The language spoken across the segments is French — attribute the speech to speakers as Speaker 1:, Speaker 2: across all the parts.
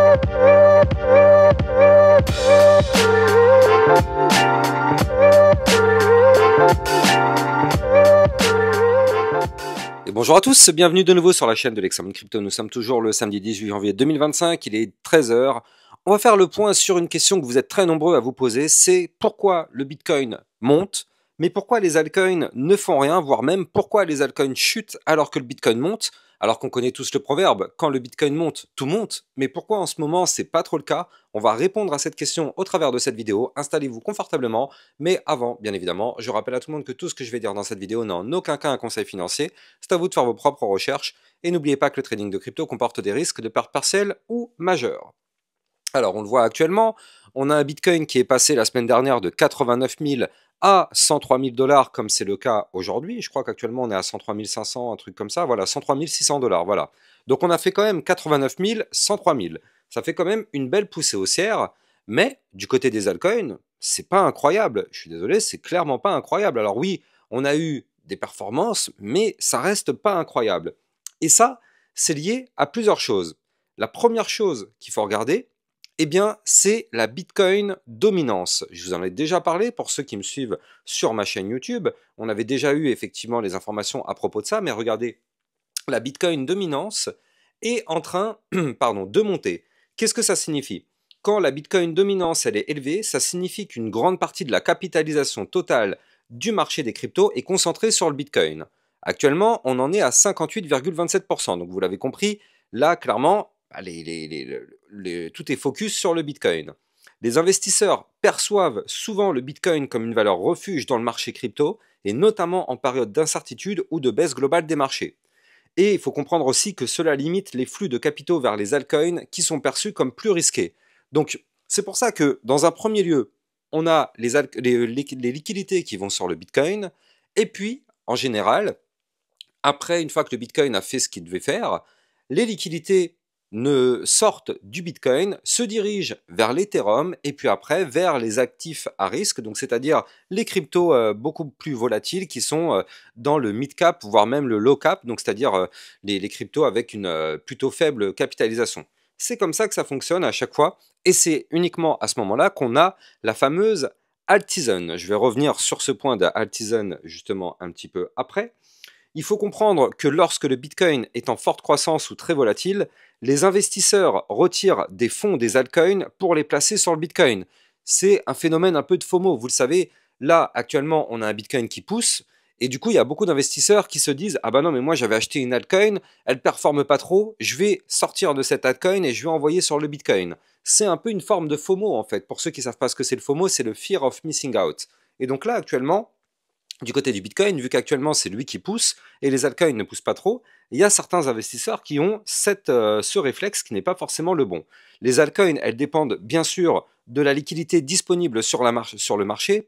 Speaker 1: Et bonjour à tous, bienvenue de nouveau sur la chaîne de l'Examen Crypto. Nous sommes toujours le samedi 18 janvier 2025, il est 13 h. On va faire le point sur une question que vous êtes très nombreux à vous poser, c'est pourquoi le Bitcoin monte, mais pourquoi les altcoins ne font rien, voire même pourquoi les altcoins chutent alors que le Bitcoin monte, alors qu'on connaît tous le proverbe, quand le Bitcoin monte, tout monte, mais pourquoi en ce moment c'est pas trop le cas? On va répondre à cette question au travers de cette vidéo, installez-vous confortablement, mais avant, bien évidemment, je rappelle à tout le monde que tout ce que je vais dire dans cette vidéo n'est en aucun cas un conseil financier, c'est à vous de faire vos propres recherches, et n'oubliez pas que le trading de crypto comporte des risques de perte partielle ou majeure. Alors, on le voit actuellement, on a un Bitcoin qui est passé la semaine dernière de 89 000 à 103 000 $, comme c'est le cas aujourd'hui. Je crois qu'actuellement, on est à 103 500, un truc comme ça. Voilà, 103 600 $. Voilà. Donc, on a fait quand même 89 000, 103 000. Ça fait quand même une belle poussée haussière. Mais du côté des altcoins, c'est pas incroyable. Je suis désolé, c'est clairement pas incroyable. Alors oui, on a eu des performances, mais ça reste pas incroyable. Et ça, c'est lié à plusieurs choses. La première chose qu'il faut regarder, eh bien, c'est la Bitcoin dominance. Je vous en ai déjà parlé pour ceux qui me suivent sur ma chaîne YouTube. On avait déjà eu effectivement les informations à propos de ça, mais regardez, la Bitcoin dominance est en train de monter. Qu'est-ce que ça signifie? Quand la Bitcoin dominance elle est élevée, ça signifie qu'une grande partie de la capitalisation totale du marché des cryptos est concentrée sur le Bitcoin. Actuellement, on en est à 58,27%. Donc vous l'avez compris, là, clairement, tout est focus sur le Bitcoin. Les investisseurs perçoivent souvent le Bitcoin comme une valeur refuge dans le marché crypto, et notamment en période d'incertitude ou de baisse globale des marchés. Et il faut comprendre aussi que cela limite les flux de capitaux vers les altcoins qui sont perçus comme plus risqués. Donc c'est pour ça que dans un premier lieu, on a les liquidités qui vont sur le Bitcoin, et puis en général, après, une fois que le Bitcoin a fait ce qu'il devait faire, les liquidités ne sortent du Bitcoin, se dirigent vers l'Ethereum et puis après vers les actifs à risque, donc c'est-à-dire les cryptos beaucoup plus volatiles qui sont dans le mid-cap, voire même le low-cap, donc c'est-à-dire les cryptos avec une plutôt faible capitalisation. C'est comme ça que ça fonctionne à chaque fois et c'est uniquement à ce moment-là qu'on a la fameuse alt-season. Je vais revenir sur ce point de alt-season justement un petit peu après. Il faut comprendre que lorsque le Bitcoin est en forte croissance ou très volatile, les investisseurs retirent des fonds des altcoins pour les placer sur le Bitcoin. C'est un phénomène un peu de FOMO. Vous le savez, là, actuellement, on a un Bitcoin qui pousse. Et du coup, il y a beaucoup d'investisseurs qui se disent « Ah bah non, mais moi, j'avais acheté une altcoin, elle ne performe pas trop, je vais sortir de cette altcoin et je vais envoyer sur le Bitcoin. » C'est un peu une forme de FOMO, en fait. Pour ceux qui ne savent pas ce que c'est le FOMO, c'est le Fear of Missing Out. Et donc là, actuellement, du côté du Bitcoin, vu qu'actuellement c'est lui qui pousse et les altcoins ne poussent pas trop, il y a certains investisseurs qui ont ce réflexe qui n'est pas forcément le bon. Les altcoins, elles dépendent bien sûr de la liquidité disponible sur le marché.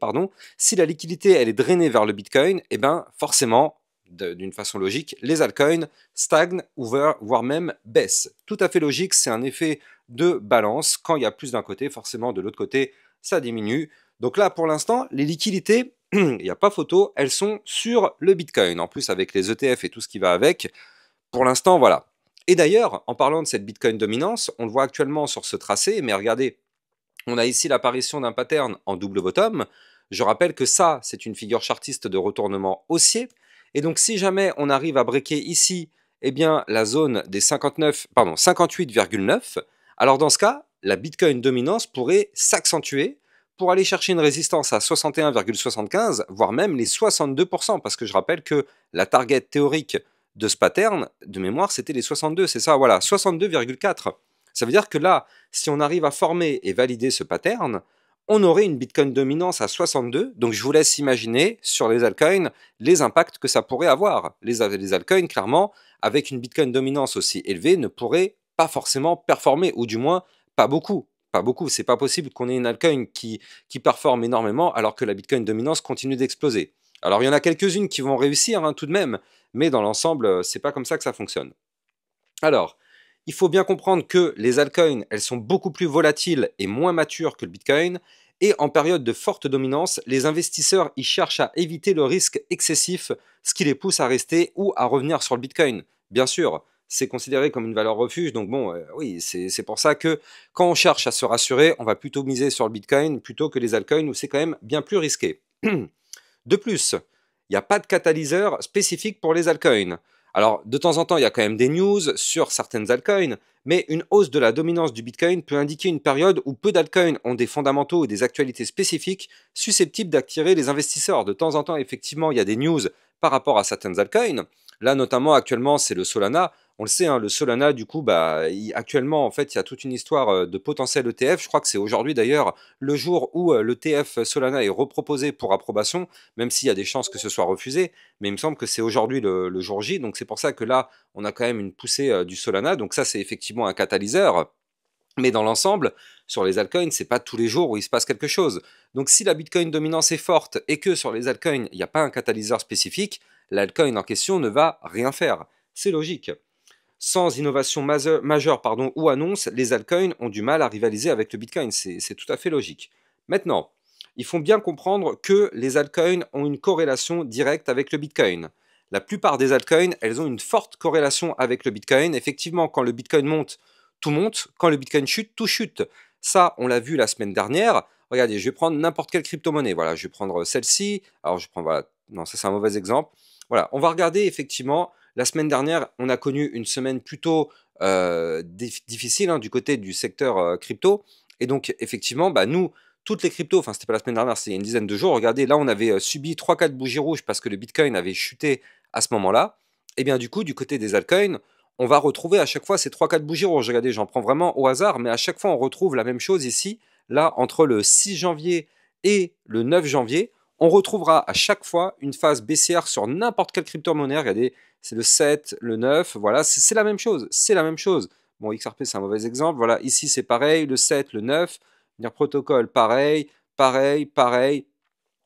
Speaker 1: Si la liquidité elle est drainée vers le Bitcoin, eh ben forcément, d'une façon logique, les altcoins stagnent voire même baissent. Tout à fait logique, c'est un effet de balance. Quand il y a plus d'un côté, forcément de l'autre côté, ça diminue. Donc là, pour l'instant, les liquidités, il n'y a pas photo, elles sont sur le Bitcoin. En plus, avec les ETF et tout ce qui va avec, pour l'instant, voilà. Et d'ailleurs, en parlant de cette Bitcoin dominance, on le voit actuellement sur ce tracé, mais regardez, on a ici l'apparition d'un pattern en double bottom. Je rappelle que ça, c'est une figure chartiste de retournement haussier. Et donc, si jamais on arrive à breaker ici, eh bien, la zone des 58,9, alors dans ce cas, la Bitcoin dominance pourrait s'accentuer pour aller chercher une résistance à 61,75, voire même les 62%, parce que je rappelle que la target théorique de ce pattern, de mémoire, c'était les 62, c'est ça, voilà, 62,4. Ça veut dire que là, si on arrive à former et valider ce pattern, on aurait une Bitcoin dominance à 62, donc je vous laisse imaginer sur les altcoins les impacts que ça pourrait avoir. Les altcoins, clairement, avec une Bitcoin dominance aussi élevée, ne pourraient pas forcément performer, ou du moins pas beaucoup. Pas beaucoup, c'est pas possible qu'on ait une altcoin qui performe énormément alors que la Bitcoin dominance continue d'exploser. Alors il y en a quelques-unes qui vont réussir tout de même, mais dans l'ensemble, c'est pas comme ça que ça fonctionne. Alors, il faut bien comprendre que les altcoins, elles sont beaucoup plus volatiles et moins matures que le Bitcoin, et en période de forte dominance, les investisseurs y cherchent à éviter le risque excessif, ce qui les pousse à rester ou à revenir sur le Bitcoin. Bien sûr, c'est considéré comme une valeur refuge. Donc bon, oui, c'est pour ça que quand on cherche à se rassurer, on va plutôt miser sur le Bitcoin plutôt que les altcoins où c'est quand même bien plus risqué. De plus, il n'y a pas de catalyseur spécifique pour les altcoins. Alors, de temps en temps, il y a quand même des news sur certaines altcoins, mais une hausse de la dominance du Bitcoin peut indiquer une période où peu d'altcoins ont des fondamentaux ou des actualités spécifiques susceptibles d'attirer les investisseurs. De temps en temps, effectivement, il y a des news par rapport à certaines altcoins. Là, notamment, actuellement, c'est le Solana. On le sait, hein, le Solana, du coup, actuellement, en fait, il y a toute une histoire de potentiel ETF. Je crois que c'est aujourd'hui, d'ailleurs, le jour où l'ETF Solana est reproposé pour approbation, même s'il y a des chances que ce soit refusé. Mais il me semble que c'est aujourd'hui le jour J. Donc, c'est pour ça que là, on a quand même une poussée du Solana. Donc, ça, c'est effectivement un catalyseur. Mais dans l'ensemble, sur les altcoins, c'est pas tous les jours où il se passe quelque chose. Donc si la Bitcoin dominance est forte et que sur les altcoins, il n'y a pas un catalyseur spécifique, l'altcoin en question ne va rien faire. C'est logique. Sans innovation majeure ou annonce, les altcoins ont du mal à rivaliser avec le Bitcoin. C'est tout à fait logique. Maintenant, il faut bien comprendre que les altcoins ont une corrélation directe avec le Bitcoin. La plupart des altcoins, elles ont une forte corrélation avec le Bitcoin. Effectivement, quand le Bitcoin monte, tout monte. Quand le Bitcoin chute, tout chute. Ça, on l'a vu la semaine dernière. Regardez, je vais prendre n'importe quelle crypto-monnaie. Voilà, je vais prendre celle-ci. Alors, je prends, voilà, non, ça c'est un mauvais exemple. Voilà, on va regarder effectivement. La semaine dernière, on a connu une semaine plutôt difficile du côté du secteur crypto. Et donc, effectivement, nous, toutes les cryptos, enfin, c'était pas la semaine dernière, c'était il y a une dizaine de jours. Regardez, là, on avait subi 3-4 bougies rouges parce que le Bitcoin avait chuté à ce moment-là. Et bien, du coup, du côté des altcoins, on va retrouver à chaque fois ces 3-4 bougies rouges. Regardez, j'en prends vraiment au hasard, mais à chaque fois, on retrouve la même chose ici. Là, entre le 6 janvier et le 9 janvier, on retrouvera à chaque fois une phase baissière sur n'importe quelle crypto-monnaie. Regardez, c'est le 7, le 9, voilà, c'est la même chose, c'est la même chose. Bon, XRP, c'est un mauvais exemple. Voilà, ici, c'est pareil, le 7, le 9. NIR Protocol, pareil, pareil, pareil.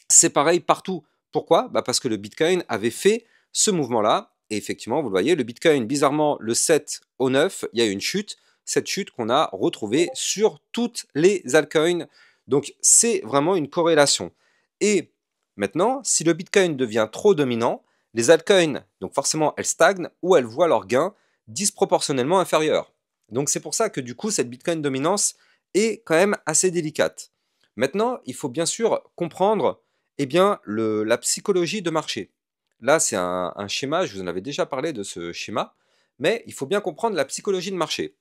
Speaker 1: C'est pareil partout. Pourquoi? Parce que le Bitcoin avait fait ce mouvement-là. Et effectivement, vous le voyez, le Bitcoin, bizarrement, le 7 au 9, il y a eu une chute. Cette chute qu'on a retrouvée sur toutes les altcoins. Donc, c'est vraiment une corrélation. Et maintenant, si le Bitcoin devient trop dominant, les altcoins, donc forcément, elles stagnent ou elles voient leurs gains disproportionnellement inférieurs. Donc, c'est pour ça que du coup, cette Bitcoin dominance est quand même assez délicate. Maintenant, il faut bien sûr comprendre la psychologie de marché. Là, c'est un schéma, je vous en avais déjà parlé de ce schéma, mais il faut bien comprendre la psychologie de marché.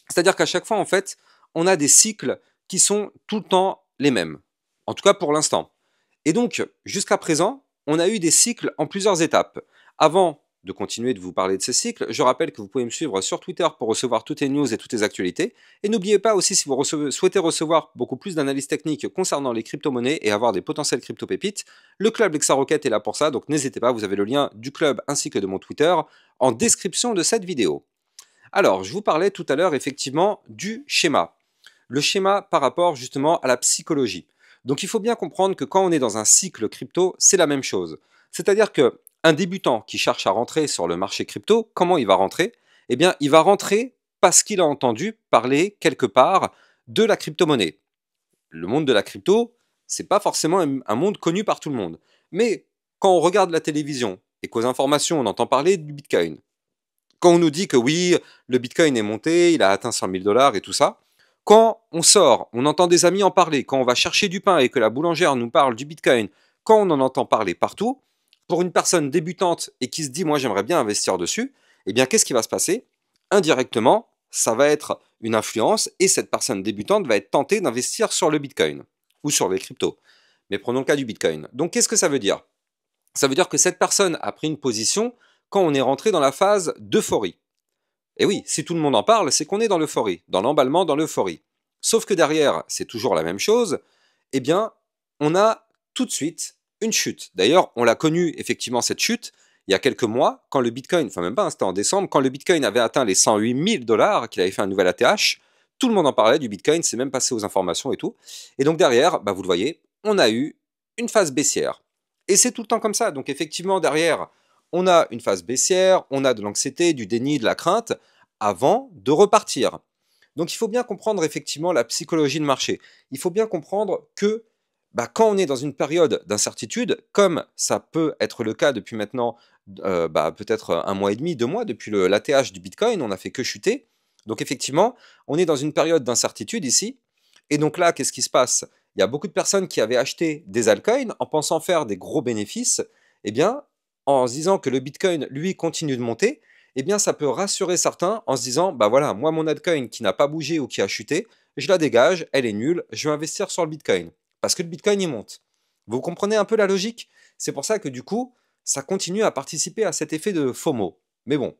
Speaker 1: C'est-à-dire qu'à chaque fois, en fait, on a des cycles qui sont tout le temps les mêmes. En tout cas pour l'instant. Et donc, jusqu'à présent, on a eu des cycles en plusieurs étapes. Avant de continuer de vous parler de ces cycles, je rappelle que vous pouvez me suivre sur Twitter pour recevoir toutes les news et toutes les actualités. Et n'oubliez pas aussi, si vous souhaitez recevoir beaucoup plus d'analyses techniques concernant les crypto-monnaies et avoir des potentiels crypto-pépites, le club LexaRocket est là pour ça, donc n'hésitez pas, vous avez le lien du club ainsi que de mon Twitter en description de cette vidéo. Alors, je vous parlais tout à l'heure effectivement du schéma. Le schéma par rapport justement à la psychologie. Donc il faut bien comprendre que quand on est dans un cycle crypto, c'est la même chose. C'est-à-dire qu'un débutant qui cherche à rentrer sur le marché crypto, comment il va rentrer? Eh bien, il va rentrer parce qu'il a entendu parler quelque part de la crypto-monnaie. Le monde de la crypto, c'est pas forcément un monde connu par tout le monde. Mais quand on regarde la télévision et qu'aux informations on entend parler du Bitcoin, quand on nous dit que oui, le Bitcoin est monté, il a atteint 100 000 dollars et tout ça, quand on sort, on entend des amis en parler, quand on va chercher du pain et que la boulangère nous parle du Bitcoin, quand on en entend parler partout, pour une personne débutante et qui se dit moi j'aimerais bien investir dessus, eh bien qu'est-ce qui va se passer? Indirectement, ça va être une influence et cette personne débutante va être tentée d'investir sur le Bitcoin ou sur les cryptos. Mais prenons le cas du Bitcoin. Donc qu'est-ce que ça veut dire? Ça veut dire que cette personne a pris une position quand on est rentré dans la phase d'euphorie. Et oui, si tout le monde en parle, c'est qu'on est dans l'euphorie, dans l'emballement, dans l'euphorie. Sauf que derrière, c'est toujours la même chose, eh bien, on a tout de suite une chute. D'ailleurs, on l'a connu effectivement cette chute il y a quelques mois, quand le Bitcoin, enfin même pas, c'était en décembre, quand le Bitcoin avait atteint les 108 000 dollars, qu'il avait fait un nouvel ATH, tout le monde en parlait du Bitcoin, c'est même passé aux informations et tout. Et donc derrière, vous le voyez, on a eu une phase baissière. Et c'est tout le temps comme ça. Donc effectivement, derrière, on a une phase baissière, on a de l'anxiété, du déni, de la crainte, avant de repartir. Donc il faut bien comprendre effectivement la psychologie de marché. Il faut bien comprendre que bah, quand on est dans une période d'incertitude, comme ça peut être le cas depuis maintenant bah, peut-être un mois et demi, 2 mois, depuis l'ATH du Bitcoin, on n'a fait que chuter. Donc effectivement, on est dans une période d'incertitude ici. Et donc là, qu'est-ce qui se passe? Il y a beaucoup de personnes qui avaient acheté des altcoins en pensant faire des gros bénéfices. Eh bien, en se disant que le Bitcoin, lui, continue de monter, eh bien, ça peut rassurer certains en se disant, bah voilà, moi, mon altcoin qui n'a pas bougé ou qui a chuté, je la dégage, elle est nulle, je vais investir sur le Bitcoin. Parce que le Bitcoin, il monte. Vous comprenez un peu la logique? C'est pour ça que du coup, ça continue à participer à cet effet de FOMO. Mais bon,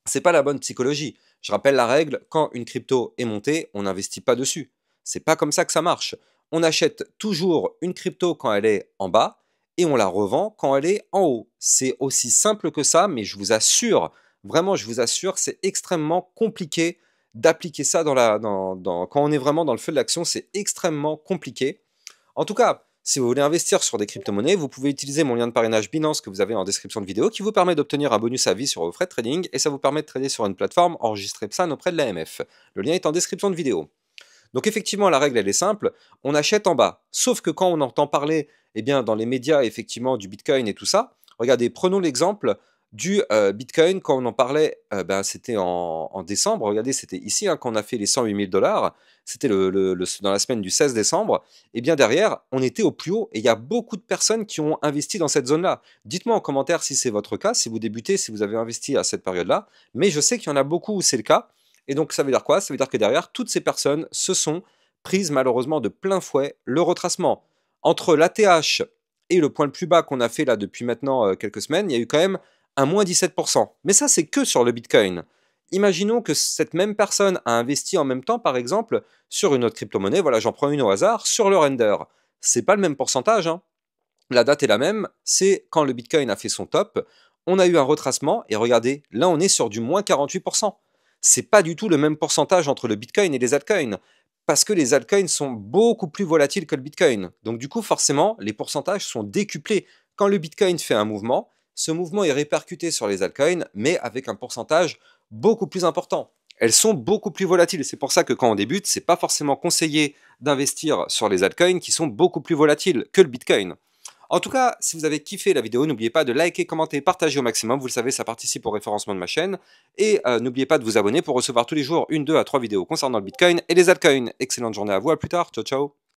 Speaker 1: c'est pas la bonne psychologie. Je rappelle la règle, quand une crypto est montée, on n'investit pas dessus. C'est pas comme ça que ça marche. On achète toujours une crypto quand elle est en bas et on la revend quand elle est en haut. C'est aussi simple que ça, mais je vous assure, vraiment, je vous assure, c'est extrêmement compliqué d'appliquer ça quand on est vraiment dans le feu de l'action, c'est extrêmement compliqué. En tout cas, si vous voulez investir sur des crypto-monnaies, vous pouvez utiliser mon lien de parrainage Binance que vous avez en description de vidéo qui vous permet d'obtenir un bonus à vie sur vos frais de trading et ça vous permet de trader sur une plateforme enregistrée PSAN auprès de l'AMF. Le lien est en description de vidéo. Donc effectivement, la règle, elle est simple, on achète en bas. Sauf que quand on entend parler eh bien, dans les médias effectivement du Bitcoin et tout ça, regardez, prenons l'exemple du Bitcoin quand on en parlait, ben, c'était en décembre, regardez, c'était ici hein, quand on a fait les 108 000 dollars, c'était dans la semaine du 16 décembre, et bien derrière, on était au plus haut, et il y a beaucoup de personnes qui ont investi dans cette zone-là. Dites-moi en commentaire si c'est votre cas, si vous débutez, si vous avez investi à cette période-là, mais je sais qu'il y en a beaucoup où c'est le cas, et donc ça veut dire quoi? Ça veut dire que derrière, toutes ces personnes se sont prises malheureusement de plein fouet le retracement. Entre l'ATH et le point le plus bas qu'on a fait là depuis maintenant quelques semaines, il y a eu quand même un moins 17%. Mais ça, c'est que sur le Bitcoin. Imaginons que cette même personne a investi en même temps, par exemple, sur une autre crypto-monnaie, voilà, j'en prends une au hasard, sur le Render. C'est pas le même pourcentage, hein. La date est la même, c'est quand le Bitcoin a fait son top, on a eu un retracement, et regardez, là on est sur du moins 48%. C'est pas du tout le même pourcentage entre le Bitcoin et les altcoins, parce que les altcoins sont beaucoup plus volatiles que le Bitcoin. Donc du coup, forcément, les pourcentages sont décuplés. Quand le Bitcoin fait un mouvement, ce mouvement est répercuté sur les altcoins, mais avec un pourcentage beaucoup plus important. Elles sont beaucoup plus volatiles. C'est pour ça que quand on débute, c'est pas forcément conseillé d'investir sur les altcoins qui sont beaucoup plus volatiles que le Bitcoin. En tout cas, si vous avez kiffé la vidéo, n'oubliez pas de liker, commenter, partager au maximum. Vous le savez, ça participe au référencement de ma chaîne. Et n'oubliez pas de vous abonner pour recevoir tous les jours 1, 2 à 3 vidéos concernant le Bitcoin et les altcoins. Excellente journée à vous, à plus tard. Ciao, ciao.